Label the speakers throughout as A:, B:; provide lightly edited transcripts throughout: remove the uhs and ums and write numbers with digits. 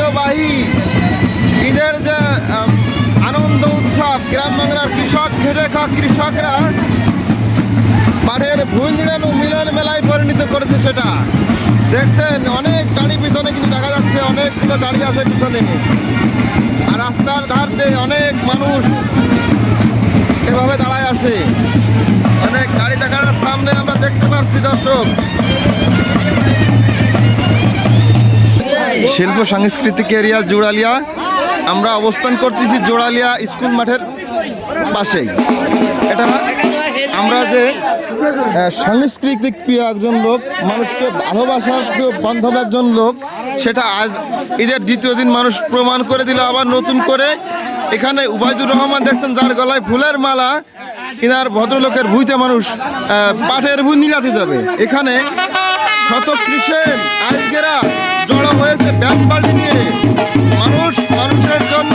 A: ঐতিহ্যবাহী ঈদের যে আনন্দ উৎসব, গ্রাম বাংলার কৃষক খেটে খাওয়া কৃষকরা মাঠের ভূমিলীন ও মিলন মেলায় পরিণত করেছে। সেটা দেখছেন, অনেক গাড়ি পিছনে কিন্তু দেখা যাচ্ছে, অনেকগুলো গাড়ি আছে পিছনে, আর রাস্তার ধার দিয়ে অনেক মানুষ এভাবে দাঁড়ায় আছে। অনেক গাড়ি দেখার সামনে আমরা দেখতে পাচ্ছি দর্শক। শিল্প সাংস্কৃতিক এরিয়া জোড়ালিয়া, আমরা অবস্থান করতেছি জোড়ালিয়া স্কুল মাঠের পাশেই। এটা আমরা যে সাংস্কৃতিক প্রিয় একজন লোক, মানুষকে ভালোবাসার প্রিয় বান্ধব একজন লোক, সেটা আজ ঈদের দ্বিতীয় দিন মানুষ প্রমাণ করে দিল আবার নতুন করে। এখানে উবাইদুর রহমান দেখছেন, যার গলায় ফুলের মালা, ইনার ভদ্রলোকের ভুঁইতে মানুষ পাঠের ভুঁই নিলাতে যাবে। এখানে শত কৃষক আজকেরা জড়ো হয়েছে ব্যায়াম বাড়ি নিয়ে। মানুষের জন্য,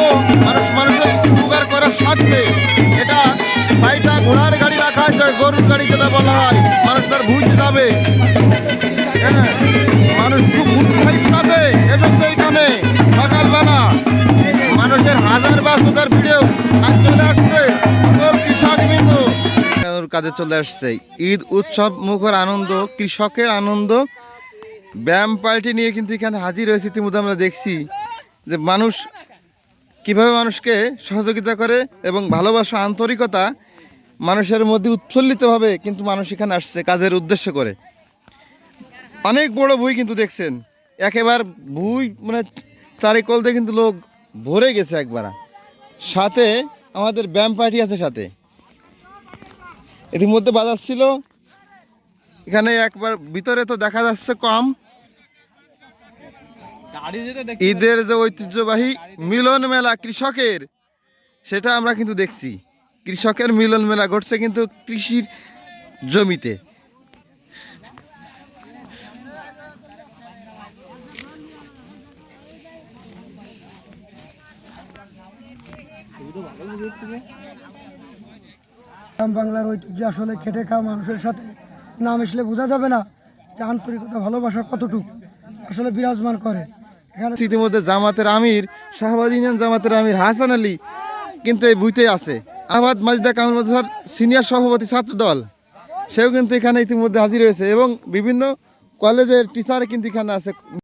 A: মানুষের উপকার করার স্বার্থে এটা ৬টা ঘোড়ার গাড়ি রাখা হয়েছে, গরুর গাড়ি যেটা বলা হয়। মানুষ তার ভুঁইতে যাবে, হ্যাঁ, মানুষ খুব উৎসাহিতভাবে এসেছে এখানে সকালবেলা। মানুষের হাজার ব্যস্ততার ভিড়েও আজ চলে আসছে কৃষক বিন্দু কাজে চলে আসছে। ঈদ উৎসব মুখর আনন্দ, কৃষকের আনন্দ, ব্যায়াম পার্টি নিয়ে কিন্তু এখানে হাজির হয়েছে। ইতিমধ্যে আমরা দেখছি যে মানুষ কিভাবে মানুষকে সহযোগিতা করে এবং ভালোবাসা, আন্তরিকতা মানুষের মধ্যে উৎফুল্লিতভাবে কিন্তু মানুষ এখানে আসছে কাজের উদ্দেশ্য করে। অনেক বড় ভুঁই কিন্তু দেখছেন, একেবারে ভুঁই মানে চারিকলতে কিন্তু লোক ভরে গেছে একবার। সাথে আমাদের ব্যায়াম পার্টি আছে সাথে, ইতিমধ্যে বাজার ছিল এখানে। একবার ভিতরে তো দেখা যাচ্ছে কম। ঈদের যে ঐতিহ্যবাহী মিলন মেলা কৃষকের, সেটা আমরা কিন্তু দেখছি। কৃষকের মিলন মেলা ঘটছে কিন্তু কৃষির জমিতে।
B: গ্রাম বাংলার ঐতিহ্য আসলে খেটে খাওয়া মানুষের সাথে না মিশলে বোঝা যাবে না যে আন্তরিকতা, ভালোবাসা কতটুকু আসলে বিরাজমান করে এখানে।
A: ইতিমধ্যে জামাতের আমির, শাহবাজ ইউনিয়ন জামাতের আমির হাসান আলী কিন্তু এই বুইতে আছে। আহমদ মাজিদা কামাল মাদ্রাসার সিনিয়র সভাপতি ছাত্র দল, সেও কিন্তু এখানে ইতিমধ্যে হাজির হয়েছে এবং বিভিন্ন কলেজের টিচার কিন্তু এখানে আছে।